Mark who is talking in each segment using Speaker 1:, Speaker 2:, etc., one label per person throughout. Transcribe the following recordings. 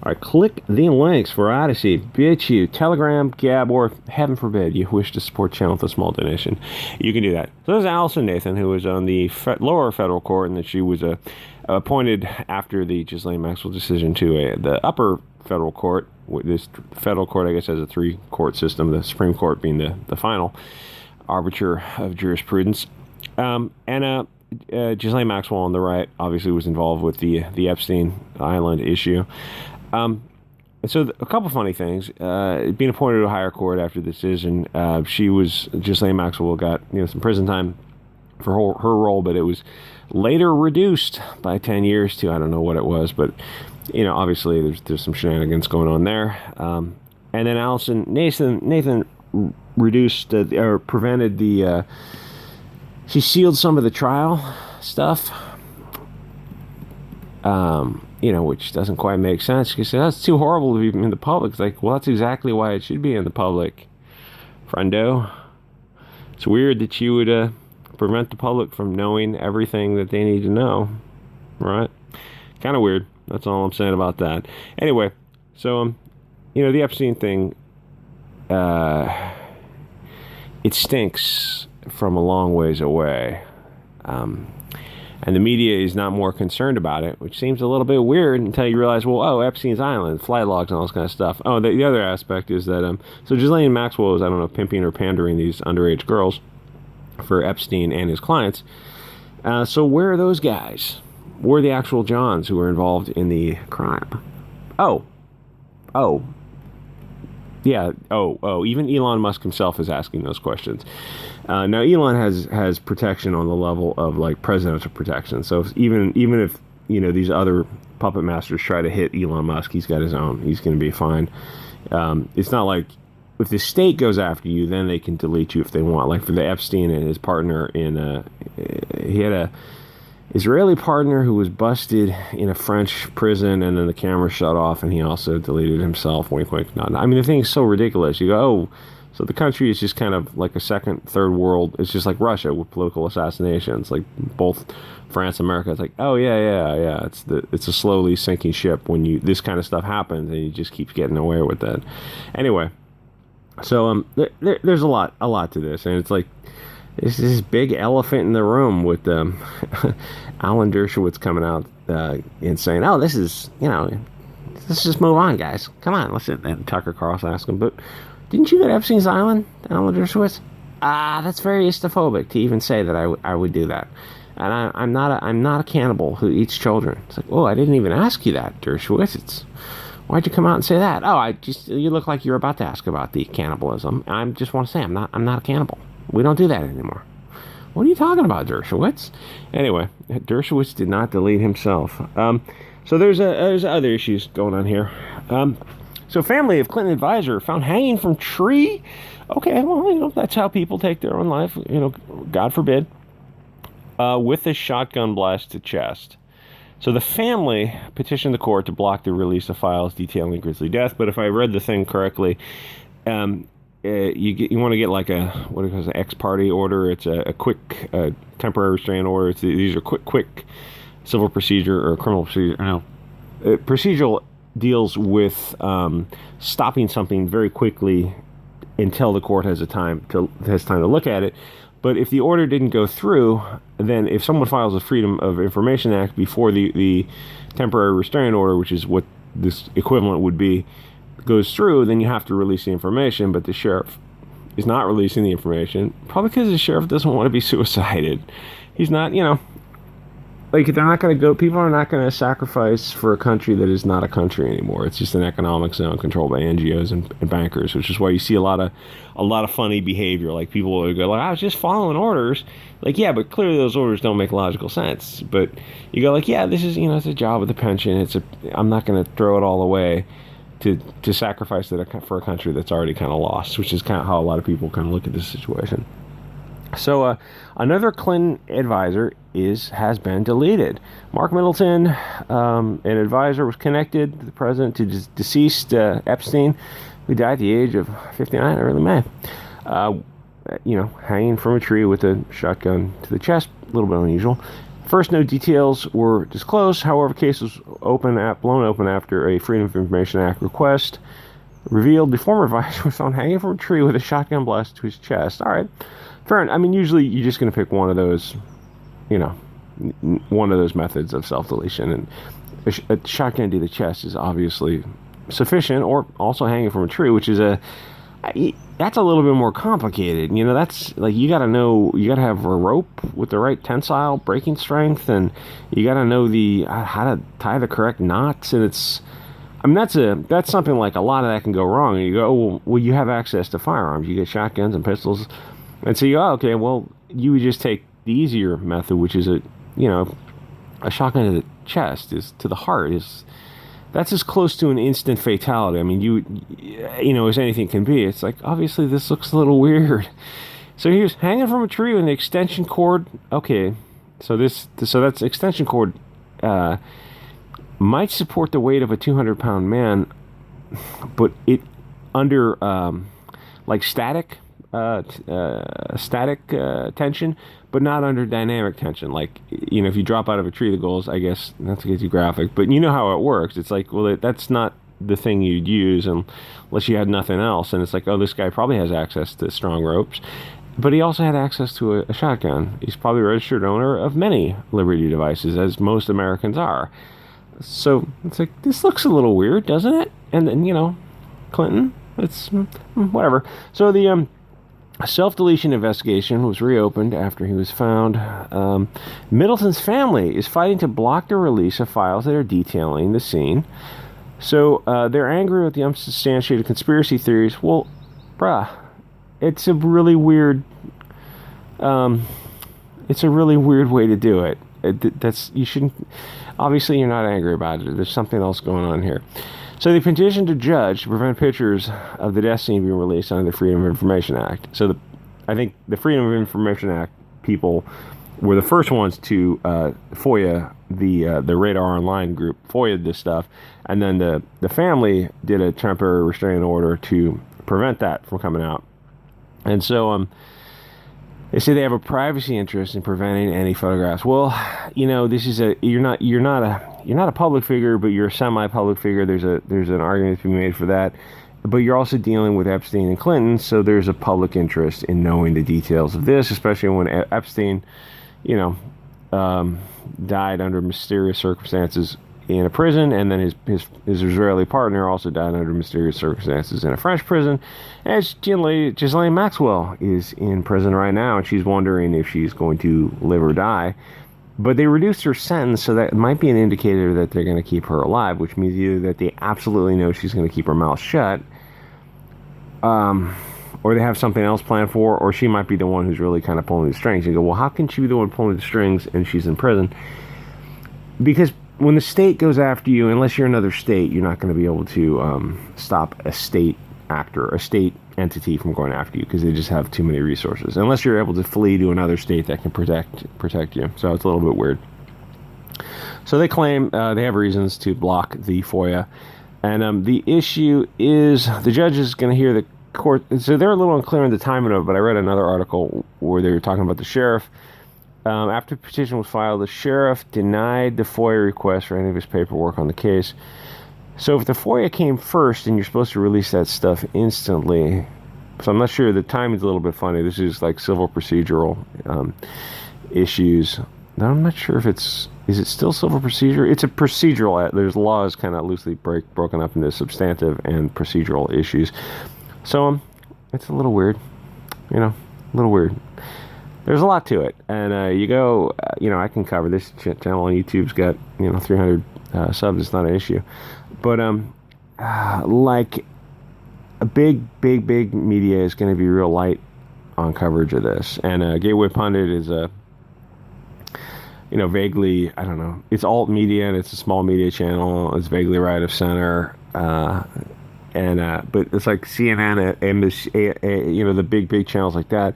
Speaker 1: All right, click the links for Odyssey, BitChute, Telegram, Gab, or heaven forbid you wish to support the channel with a small donation. You can do that. So there's Allison Nathan, who was on the lower federal court, and that she was appointed after the Ghislaine Maxwell decision to the upper federal court. This federal court, I guess, has a three-court system, the Supreme Court being the final arbiter of jurisprudence. Ghislaine Maxwell on the right obviously was involved with the Epstein Island issue. And so a couple funny things. Being appointed to a higher court after the decision, Ghislaine Maxwell got some prison time for her role, but it was later reduced by 10 years to, I don't know what it was, but obviously there's some shenanigans going on there. And then Allison Nathan reduced or prevented she sealed some of the trial stuff, which doesn't quite make sense. She said, that's too horrible to be in the public. It's like, well, that's exactly why it should be in the public, friendo. It's weird that you would prevent the public from knowing everything that they need to know, right? Kind of weird. That's all I'm saying about that. Anyway, so, the Epstein thing, it stinks from a long ways away. And the media is not more concerned about it, which seems a little bit weird until you realize, well, Epstein's Island, flight logs and all this kind of stuff. Oh, the other aspect is that, so Ghislaine Maxwell was, I don't know, pimping or pandering these underage girls for Epstein and his clients. So where are those guys? Where are the actual Johns who were involved in the crime? Even Elon Musk himself is asking those questions. Now, Elon has protection on the level of like presidential protection. So even if these other puppet masters try to hit Elon Musk, he's got his own. He's going to be fine. It's not like if the state goes after you, then they can delete you if they want. Like for the Epstein and his partner he had a Israeli partner who was busted in a French prison, and then the camera shut off, and he also deleted himself. Wink, wink, nod. I mean, the thing is so ridiculous. You go, so the country is just kind of like a second, third world. It's just like Russia with political assassinations, like both France and America. It's like, yeah. It's a slowly sinking ship when this kind of stuff happens, and you just keep getting away with it. Anyway, so there's a lot to this, and it's like, there's this big elephant in the room with Alan Dershowitz coming out and saying, this is, let's just move on, guys. Come on, listen. And Tucker Carlson asked him, but didn't you go to Epstein's Island, Alan Dershowitz? That's very istophobic to even say that I would do that. And I'm not a cannibal who eats children. It's like, I didn't even ask you that, Dershowitz. Why'd you come out and say that? You look like you're about to ask about the cannibalism. I just want to say I'm not a cannibal. We don't do that anymore. What are you talking about, Dershowitz? Anyway, Dershowitz did not delete himself. So there's other issues going on here. So family of Clinton advisor found hanging from tree. Okay, well, that's how people take their own life. God forbid. With a shotgun blast to chest. So the family petitioned the court to block the release of files detailing grisly death. But if I read the thing correctly, you want to get like an ex parte order. It's a quick temporary restraining order. These are quick civil procedure or criminal procedure. Procedural deals with stopping something very quickly until the court has time to look at it. But if the order didn't go through, then if someone files a Freedom of Information Act before the temporary restraining order, which is what this equivalent would be, goes through, then you have to release the information. But the sheriff is not releasing the information, probably because the sheriff doesn't want to be suicided. He's not, like, they're not going to go, people are not going to sacrifice for a country that is not a country anymore. It's just an economic zone controlled by NGOs and bankers, which is why you see a lot of funny behavior. Like, people will go like, I was just following orders. Like, yeah, but clearly those orders don't make logical sense. But you go like, yeah, this is, it's a job with a pension. I'm not going to throw it all away to sacrifice it for a country that's already kind of lost, which is kind of how a lot of people kind of look at this situation. So another Clinton advisor has been deleted. Mark Middleton, an advisor, was connected to the president to deceased Epstein, who died at the age of 59 early May. Hanging from a tree with a shotgun to the chest, a little bit unusual. First, no details were disclosed. However, case was blown open after a Freedom of Information Act request revealed the former advisor was found hanging from a tree with a shotgun blast to his chest. All right, fair enough. I mean, usually you're just going to pick one of those, one of those methods of self-deletion, and a shotgun to the chest is obviously sufficient, or also hanging from a tree, which is that's a little bit more complicated. That's like, you got to have a rope with the right tensile breaking strength, and you got to know how to tie the correct knots, and that's something like a lot of that can go wrong. And you go, oh, well, you have access to firearms. You get shotguns and pistols, and so you go, oh, okay, well, you would just take the easier method, which is a shotgun to the chest, is to the heart, that's as close to an instant fatality. I mean, as anything can be. It's like, obviously this looks a little weird. So he was hanging from a tree with an extension cord. Okay, so that's extension cord might support the weight of a 200-pound man, but it under like static tension, but not under dynamic tension. Like, if you drop out of a tree, the goal is, I guess, not to get too graphic, but you know how it works. It's like, well, that's not the thing you'd use unless you had nothing else. And it's like, oh, this guy probably has access to strong ropes, but he also had access to a shotgun. He's probably a registered owner of many Liberty devices, as most Americans are. So it's like, this looks a little weird, doesn't it? And then, Clinton, it's whatever. So the self-deletion investigation was reopened after he was found. Middleton's family is fighting to block the release of files that are detailing the scene. So they're angry with the unsubstantiated conspiracy theories. Well, bruh, it's a really weird way to do it. You shouldn't. Obviously, you're not angry about it. There's something else going on here. So they petitioned a judge to prevent pictures of the death scene being released under the Freedom of Information Act. So I think the Freedom of Information Act people were the first ones to FOIA the Radar Online group, FOIA'd this stuff, and then the family did a temporary restraining order to prevent that from coming out. And so they say they have a privacy interest in preventing any photographs. Well, this is you're not a public figure, but you're a semi-public figure. There's an argument to be made for that. But you're also dealing with Epstein and Clinton, so there's a public interest in knowing the details of this, especially when Epstein, died under mysterious circumstances in a prison, and then his Israeli partner also died under mysterious circumstances in a French prison. And Ghislaine Maxwell is in prison right now, and she's wondering if she's going to live or die. But they reduced her sentence, so that might be an indicator that they're going to keep her alive, which means either that they absolutely know she's going to keep her mouth shut, or they have something else planned for her, or she might be the one who's really kind of pulling the strings. You go, well, how can she be the one pulling the strings and she's in prison? Because when the state goes after you, unless you're another state, you're not going to be able to stop a state actor, a state entity from going after you, because they just have too many resources. Unless you're able to flee to another state that can protect you. So it's a little bit weird. So they claim they have reasons to block the FOIA. And the issue is the judge is going to hear the court. So they're a little unclear on the timing of it, but I read another article where they were talking about the sheriff. After the petition was filed, the sheriff denied the FOIA request for any of his paperwork on the case. So if the FOIA came first and you're supposed to release that stuff instantly, so I'm not sure, the timing's a little bit funny. This is like civil procedural issues. Now, I'm not sure if is it still civil procedure? It's a procedural. There's laws kind of loosely broken up into substantive and procedural issues. So it's a little weird, a little weird. There's a lot to it, and you go, I can cover this channel on YouTube's got 300 subs. It's not an issue, but like a big media is going to be real light on coverage of this, and Gateway Pundit is a vaguely, I don't know, it's alt media and it's a small media channel. It's vaguely right of center, but it's like CNN and the big channels like that.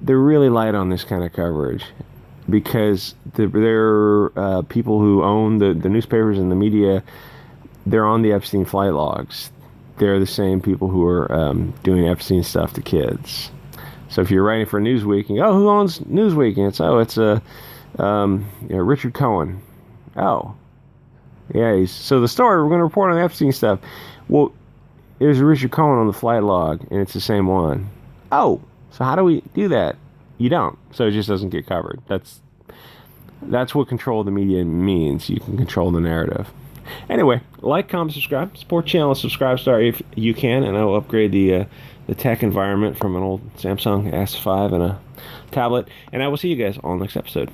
Speaker 1: They're really light on this kind of coverage because they're people who own the newspapers and the media. They're on the Epstein flight logs. They're the same people who are doing Epstein stuff to kids. So if you're writing for Newsweek and who owns Newsweek? And it's Richard Cohen. Oh, yeah. So the story we're going to report on Epstein stuff. Well, there's a Richard Cohen on the flight log, and it's the same one. Oh, so how do we do that? You don't. So it just doesn't get covered. That's what control of the media means. You can control the narrative. Anyway, like, comment, subscribe. Support channel, subscribe star if you can, and I will upgrade the tech environment from an old Samsung S5 and a tablet. And I will see you guys on the next episode.